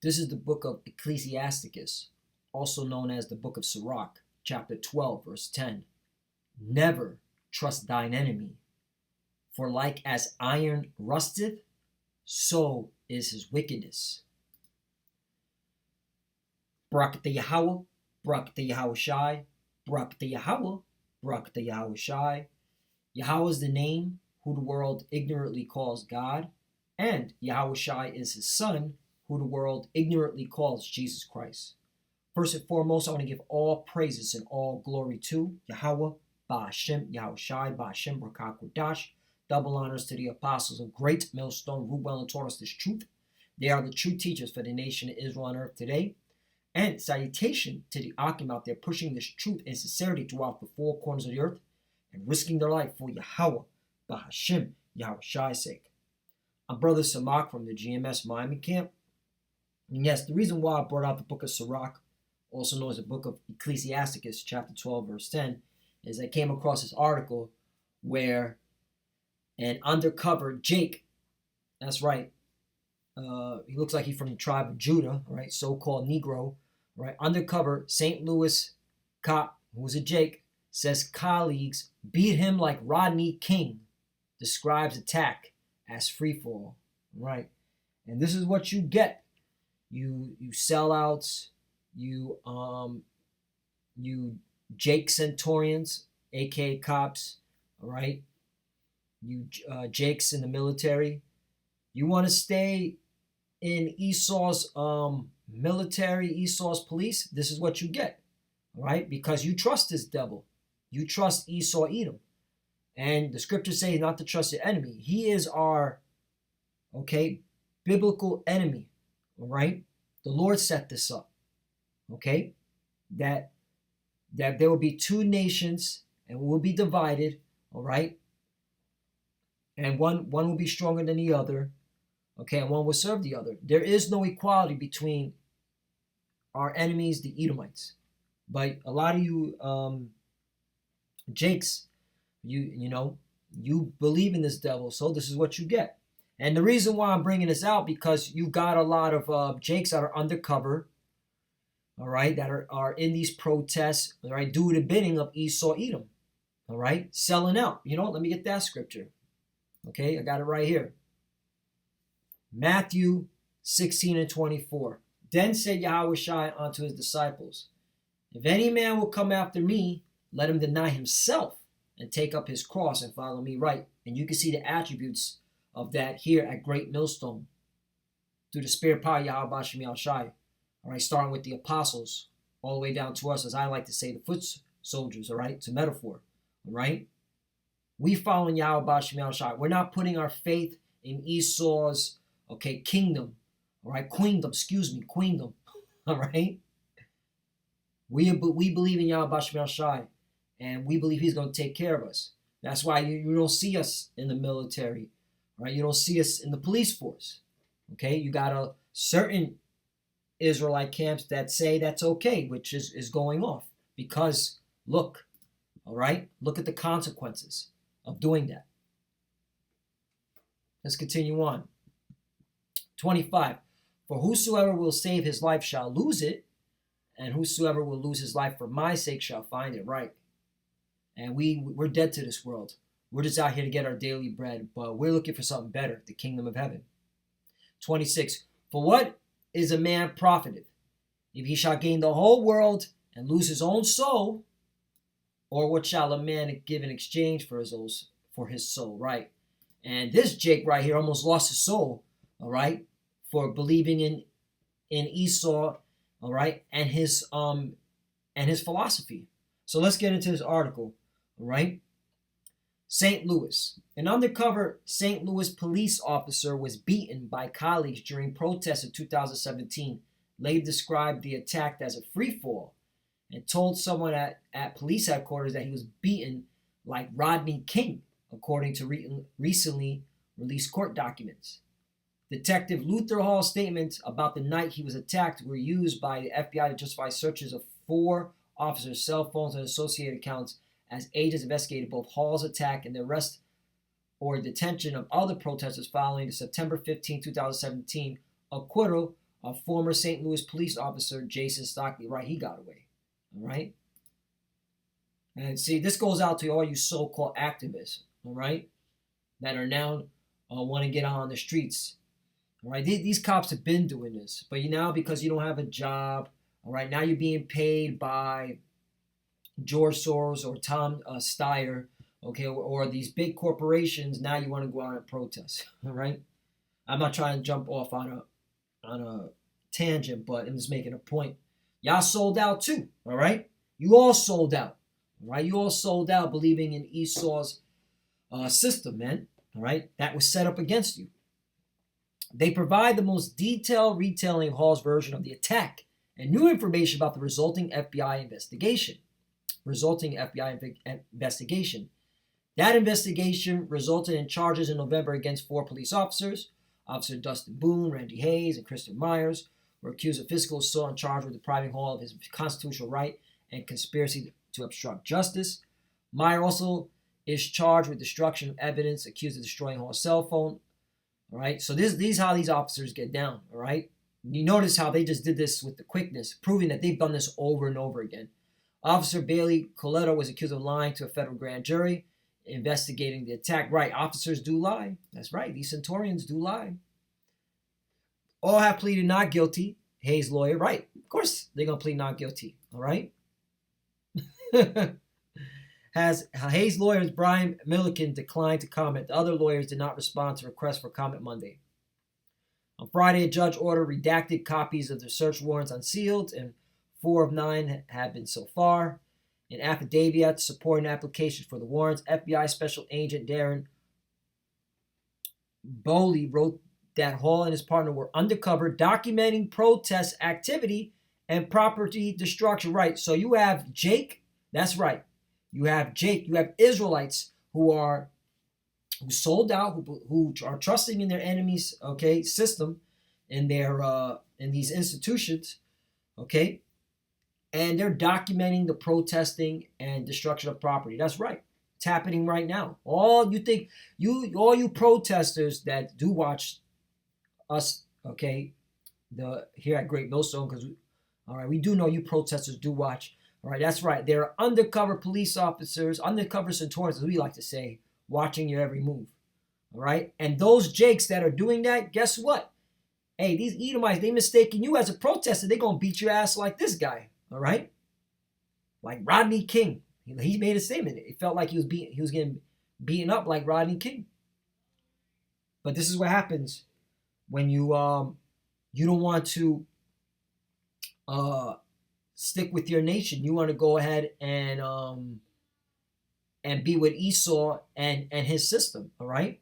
This is the book of Ecclesiasticus, also known as the book of Sirach, chapter 12, verse 10. Never trust thine enemy, for like as iron rusteth, so is his wickedness. Barak Yahweh, Barak Yahweh Shai, Barak Yahweh, Barak Yahweh Shai. Yahweh is the name who the world ignorantly calls God, and Yahweh Shai is his son, who the world ignorantly calls Jesus Christ. First and foremost, I want to give all praises and all glory to Yahweh, Ba'ashem, Yahweh Shai, Ba'ashem, Barak Kodash. Double honors to the apostles of Great Millstone, who well and taught us this truth. They are the true teachers for the nation of Israel on earth today. And salutation to the Akim out there pushing this truth and sincerity throughout the four corners of the earth and risking their life for Yahweh, Ba'ashem, Yahweh Shai's sake. I'm Brother Samak from the GMS Miami camp. And yes, the reason why I brought out the book of Sirach, also known as the book of Ecclesiasticus, chapter 12, verse 10, is I came across this article where an undercover Jake, that's right, he looks like he's from the tribe of Judah, right, so-called Negro, right, undercover St. Louis cop, who was a Jake, says colleagues beat him like Rodney King, describes attack as freefall, right, and this is what you get. You sellouts, you Jake Centurions, aka cops, all right? You Jakes in the military. You want to stay in Esau's military, Esau's police, this is what you get, all right? Because you trust this devil. You trust Esau Edom. And the scriptures say not to trust your enemy. He is our, okay, biblical enemy. All right, the Lord set this up. Okay, that there will be two nations and will be divided. All right, and one will be stronger than the other. Okay, and one will serve the other. There is no equality between our enemies, the Edomites. But a lot of you, Jakes, you believe in this devil, so this is what you get. And the reason why I'm bringing this out, because you got a lot of Jakes that are undercover, all right, that are in these protests, all right, do the bidding of Esau Edom, all right, selling out. Let me get that scripture. Okay, I got it right here. Matthew 16:24. Then said Yahweh Shai unto his disciples, if any man will come after me, let him deny himself and take up his cross and follow me, right? And you can see the attributes of that here at Great Millstone through the spirit power Yahweh Bashim Yahweh Shai. All right, starting with the apostles all the way down to us, as I like to say, the foot soldiers. All right, it's a metaphor. All right, we following Yahweh Bashim Yahweh Shai. We're not putting our faith in Esau's kingdom. All right, queendom. All right, we believe in Yahweh Bashim Yahweh Shai, and we believe He's going to take care of us. That's why you don't see us in the military. Right, you don't see us in the police force. Okay, you got a certain Israelite camps that say that's okay, which is going off because look, all right, look at the consequences of doing that. Let's continue on. 25. For whosoever will save his life shall lose it, and whosoever will lose his life for my sake shall find it. Right, and we're dead to this world. We're just out here to get our daily bread, but we're looking for something better, the kingdom of heaven. 26. For what is a man profited, if he shall gain the whole world and lose his own soul? Or what shall a man give in exchange for his soul, right? And this Jake right here almost lost his soul, all right, for believing in Esau, all right, and his philosophy. So let's get into this article, all right? St. Louis. An undercover St. Louis police officer was beaten by colleagues during protests in 2017. Later described the attack as a free-fall and told someone at police headquarters that he was beaten like Rodney King, according to recently released court documents. Detective Luther Hall's statements about the night he was attacked were used by the FBI to justify searches of 4 officers' cell phones and associated accounts as agents investigated both Hall's attack and the arrest or detention of other protesters following the September 15, 2017 acquittal former St. Louis police officer Jason Stockley, right? He got away, all right? And see, this goes out to all you so-called activists, all right, that are now want to get on the streets, all right? These cops have been doing this, but you now, because you don't have a job, all right, now you're being paid by George Soros or Tom Steyer, okay, or these big corporations. Now you want to go out and protest, all right? I'm not trying to jump off on a tangent, but I'm just making a point. Y'all sold out too, all right? You all sold out, all right? You all sold out believing in Esau's system, man, all right? That was set up against you. They provide the most detailed retelling of Hall's version of the attack and new information about the resulting FBI investigation. That investigation resulted in charges in November against 4 police officers. Officer Dustin Boone, Randy Hayes, and Kristen Myers were accused of physical assault and charged with depriving Hall of his constitutional right and conspiracy to obstruct justice. Meyer also is charged with destruction of evidence, accused of destroying Hall's cell phone. All right, so these how these officers get down. All right, you notice how they just did this with the quickness, proving that they've done this over and over again. Officer Bailey Coletto was accused of lying to a federal grand jury investigating the attack. Right, officers do lie. That's right, these Centurions do lie. All have pleaded not guilty. Hayes' lawyer, right, of course they're going to plead not guilty, all right? Hayes' lawyers, Brian Milliken, declined to comment. The other lawyers did not respond to requests for comment Monday. On Friday, a judge ordered redacted copies of the search warrants unsealed, and 4 of 9 have been so far. In affidavits supporting applications for the warrants, FBI Special Agent Darren Bowley wrote that Hall and his partner were undercover documenting protest activity and property destruction. Right, so you have Jake, that's right. You have Jake, you have Israelites who sold out, who are trusting in their enemy's, okay, system, in their in these institutions, okay? And they're documenting the protesting and destruction of property. That's right. It's happening right now. All you protesters that do watch us, okay, here at Great Millstone, because all right, we do know you protesters do watch. All right, that's right. There are undercover police officers, undercover Centurions, as we like to say, watching your every move. All right, and those Jakes that are doing that, guess what? Hey, these Edomites, they mistaken you as a protester. They're gonna beat your ass like this guy. All right, like Rodney King. He made a statement. It felt like he was getting beaten up like Rodney King. But this is what happens when you don't want to stick with your nation. You want to go ahead and be with Esau and his system. All right.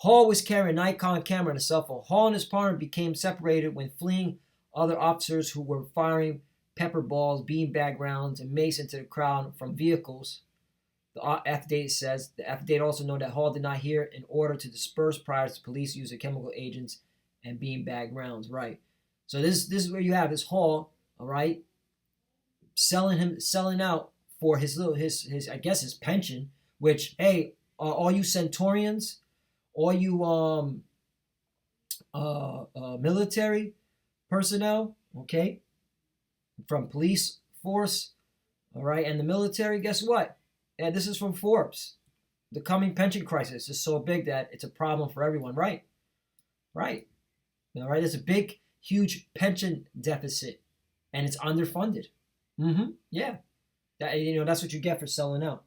Hall was carrying a Nikon camera and a cell phone. Hall and his partner became separated when fleeing other officers who were firing pepper balls, beanbag rounds, and mace into the crowd from vehicles. The affidavit says, the affidavit also noted that Hall did not hear an order to disperse prior to police use of chemical agents and beanbag rounds. Right. So this is where you have this Hall, all right, selling out for his I guess his pension, which, hey, all you Centurions, all you military personnel, okay, from police force, all right, and the military, guess what? And this is from Forbes. The coming pension crisis is so big that it's a problem for everyone, right? Right. All right, there's a big, huge pension deficit, and it's underfunded. Yeah. That's what you get for selling out.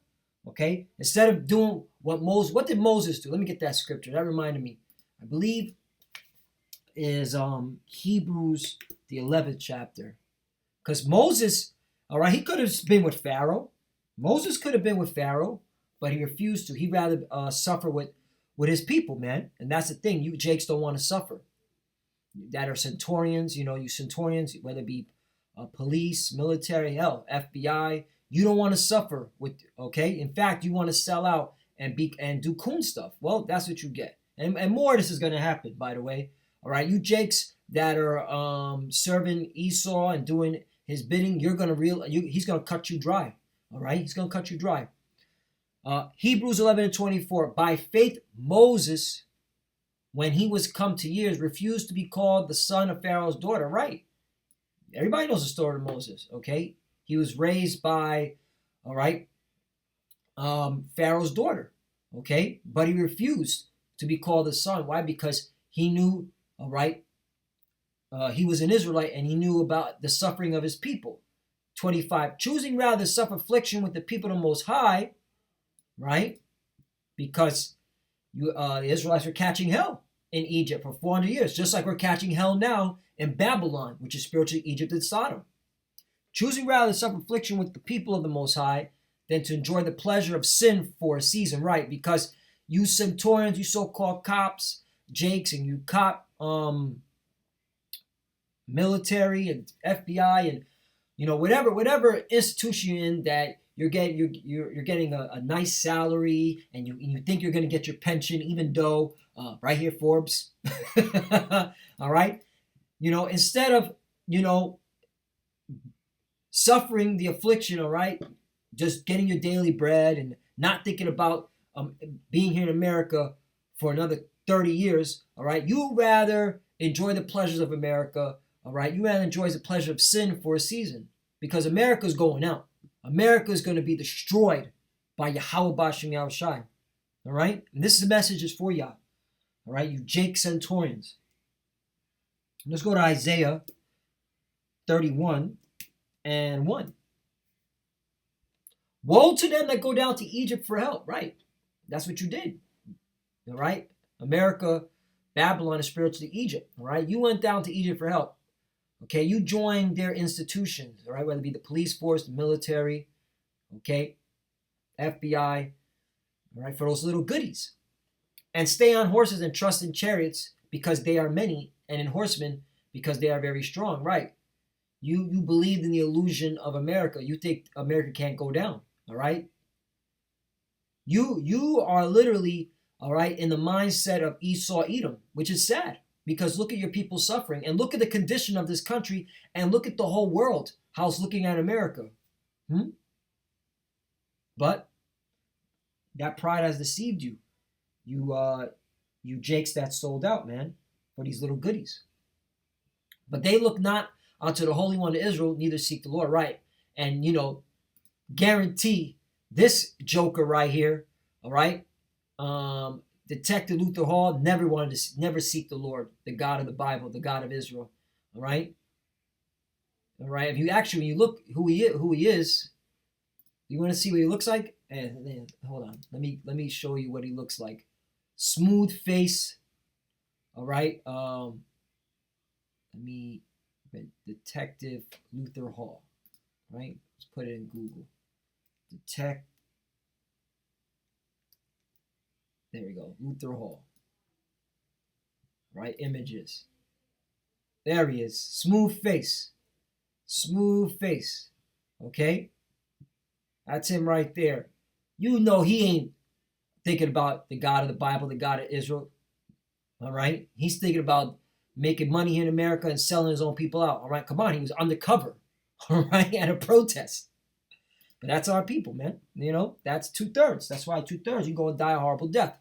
Okay? Instead of doing what did Moses do? Let me get that scripture. That reminded me. I believe is Hebrews, the 11th chapter. Because Moses, all right, he could have been with Pharaoh. Moses could have been with Pharaoh, but he refused to. He'd rather suffer with his people, man. And that's the thing. You Jakes don't want to suffer. That are Centurions, you Centurions, whether it be police, military, hell, FBI, you don't want to suffer with, okay? In fact, you want to sell out and do coon stuff. Well, that's what you get. And more of this is going to happen, by the way. All right, you Jakes that are serving Esau and doing his bidding, he's going to cut you dry. All right, he's going to cut you dry. Hebrews 11:24. By faith, Moses, when he was come to years, refused to be called the son of Pharaoh's daughter. Right. Everybody knows the story of Moses, okay? He was raised by, all right, Pharaoh's daughter, okay? But he refused to be called his son. Why? Because he knew, all right, he was an Israelite and he knew about the suffering of his people. 25, choosing rather to suffer affliction with the people of the Most High, right? Because the Israelites were catching hell in Egypt for 400 years, just like we're catching hell now in Babylon, which is spiritually Egypt and Sodom. Choosing rather to suffer affliction with the people of the Most High than to enjoy the pleasure of sin for a season, right? Because you Centurions, you so-called cops, Jakes, and you cop military and FBI and whatever institution you're in that you're getting a nice salary and you think you're going to get your pension, even though right here Forbes, all right, instead of suffering the affliction, all right, just getting your daily bread and not thinking about being here in America for another 30 years, all right, you rather enjoy the pleasures of America, all right, you rather enjoy the pleasure of sin for a season, because America's going out. America is going to be destroyed by Yahweh Bashem Yahushai, all right, and this is the message is for y'all, all right, you Jake Centurions. Let's go to Isaiah 31 and 1. Woe to them that go down to Egypt for help, right? That's what you did, all right? America, Babylon is spiritually Egypt, all right? You went down to Egypt for help, okay? You joined their institutions, all right? Whether it be the police force, the military, okay? FBI, all right? For those little goodies. And stay on horses and trust in chariots because they are many, and in horsemen because they are very strong, right? You believed in the illusion of America. You think America can't go down, all right? You are literally, all right, in the mindset of Esau Edom, which is sad because look at your people suffering and look at the condition of this country and look at the whole world, how it's looking at America. But that pride has deceived you. You jakes that sold out, man, for these little goodies. But they look not unto the Holy One of Israel, neither seek the Lord, right? And, guarantee this joker right here, all right? Detective Luther Hall never seek the Lord, the God of the Bible, the God of Israel, all right? All right, if you actually, when you look who he is, you want to see what he looks like? Hold on, let me show you what he looks like. Smooth face, all right? Detective Luther Hall, right? Let's put it in Google. There we go, Luther Hall. Right, images. There he is, smooth face. Okay? That's him right there. He ain't thinking about the God of the Bible, the God of Israel. All right? He's thinking about making money here in America and selling his own people out. All right, come on, he was undercover, all right, at a protest. But that's our people, man. That's 2/3. That's why 2/3, you go and die a horrible death.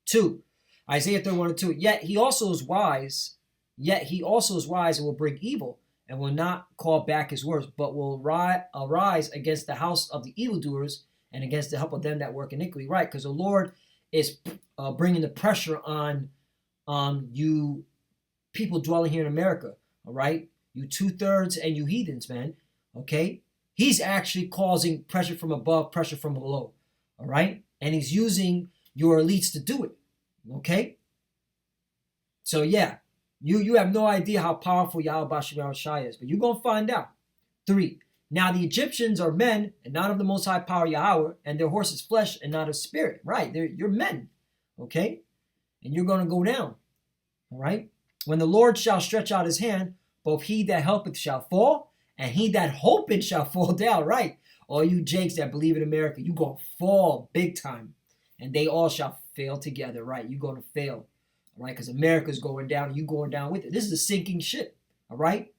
2, Isaiah 31 and 2. Yet he also is wise and will bring evil and will not call back his words, but will arise against the house of the evildoers and against the help of them that work iniquity. Right, because the Lord is bringing the pressure on you people dwelling here in America, all right? You 2/3 and you heathens, man, okay? He's actually causing pressure from above, pressure from below, all right? And he's using your elites to do it, okay? So yeah, you have no idea how powerful Yahweh Bashem Yahushai is, but you're going to find out. 3, now the Egyptians are men and not of the Most High power Yahweh, and their horse is flesh and not of spirit, right? You're men, okay? And you're going to go down, all right? When the Lord shall stretch out his hand, both he that helpeth shall fall, and he that hopeth shall fall down, right? All you jakes that believe in America, you going to fall big time, and they all shall fail together, right? You're going to fail, all right? Because America's going down, and you going down with it. This is a sinking ship, all right?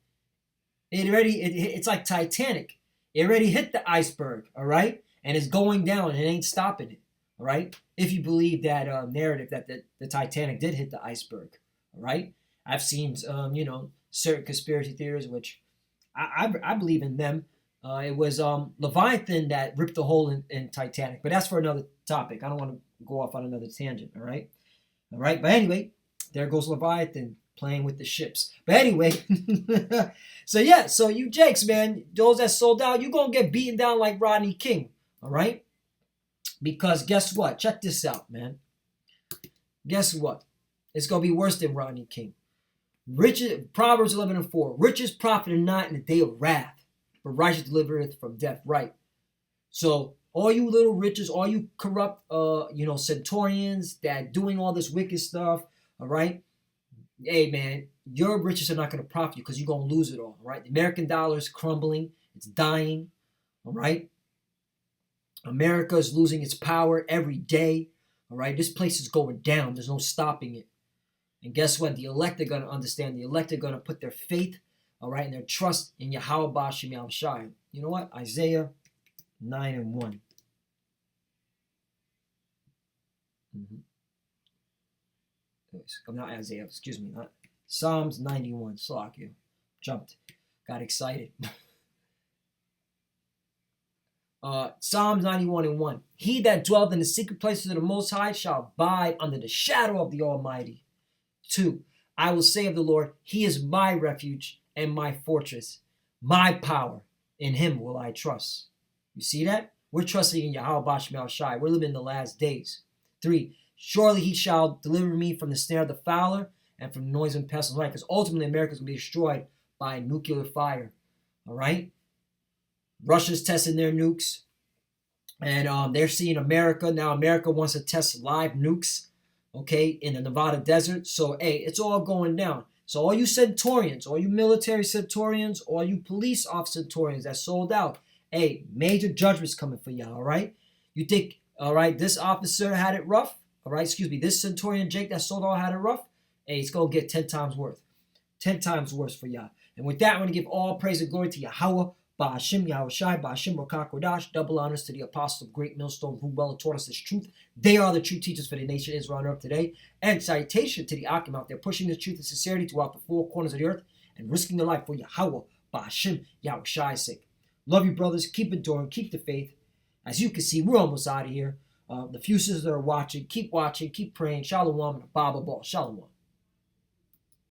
It's like Titanic. It already hit the iceberg, all right? And it's going down, and it ain't stopping it, All right, if you believe that narrative that the Titanic did hit the iceberg. All right, I've seen certain conspiracy theories which I believe in them. It was Leviathan that ripped the hole in Titanic, but that's for another topic. I don't want to go off on another tangent. All right. But anyway, there goes Leviathan playing with the ships. But anyway, so yeah, so you Jakes, man, those that sold out, you gonna get beaten down like Rodney King. All right, because guess what? Check this out, man. Guess what? It's gonna be worse than Rodney King. Proverbs 11:4. Riches profit not in the day of wrath, but righteous delivereth from death. Right. So all you little riches, all you corrupt, centurions that doing all this wicked stuff, all right? Hey, man, your riches are not going to profit you because you're going to lose it all, right? The American dollar is crumbling. It's dying, all right? America is losing its power every day, all right? This place is going down. There's no stopping it. And guess what? The elect are going to understand. The elect are going to put their faith, all right, and their trust in Yahweh Ba'Shem Yahushai. You know what? Isaiah 9:1. I'm not Isaiah, excuse me, not Psalms 91. Slack you. Jumped. Got excited. Psalms 91:1. He that dwelleth in the secret places of the Most High shall abide under the shadow of the Almighty. 2. I will say of the Lord, He is my refuge and my fortress, my power. In Him will I trust. You see that? We're trusting in Yahweh Ba'Shem Yahushai. We're living in the last days. 3. Surely He shall deliver me from the snare of the fowler and from noise and pestilence. Right? Because ultimately America is going to be destroyed by nuclear fire. All right? Russia's testing their nukes. And they're seeing America. Now America wants to test live nukes, okay, in the Nevada desert. So, hey, it's all going down. So all you Centurions, all you military Centurions, all you police officer Centurions that sold out, hey, major judgments coming for y'all, all right? You think, all right, this officer had it rough, all right, this Centurion Jake that sold out had it rough, hey, it's going to get 10 times worse. 10 times worse for y'all. And with that, I'm going to give all praise and glory to Yahweh, Ba'Shem Yahushai, Ba'Shem Rokah Kodash, double honors to the apostles of Great Millstone who well taught us this truth. They are the true teachers for the nation of Israel on earth today. And citation to the Akim out there pushing the truth and sincerity throughout the four corners of the earth and risking their life for Yahweh, Ba'Shem Yahushai's sake. Love you, brothers. Keep enduring. Keep the faith. As you can see, we're almost out of here. The few sisters that are watching, keep praying. Shalom and Baba Ball. Shalom.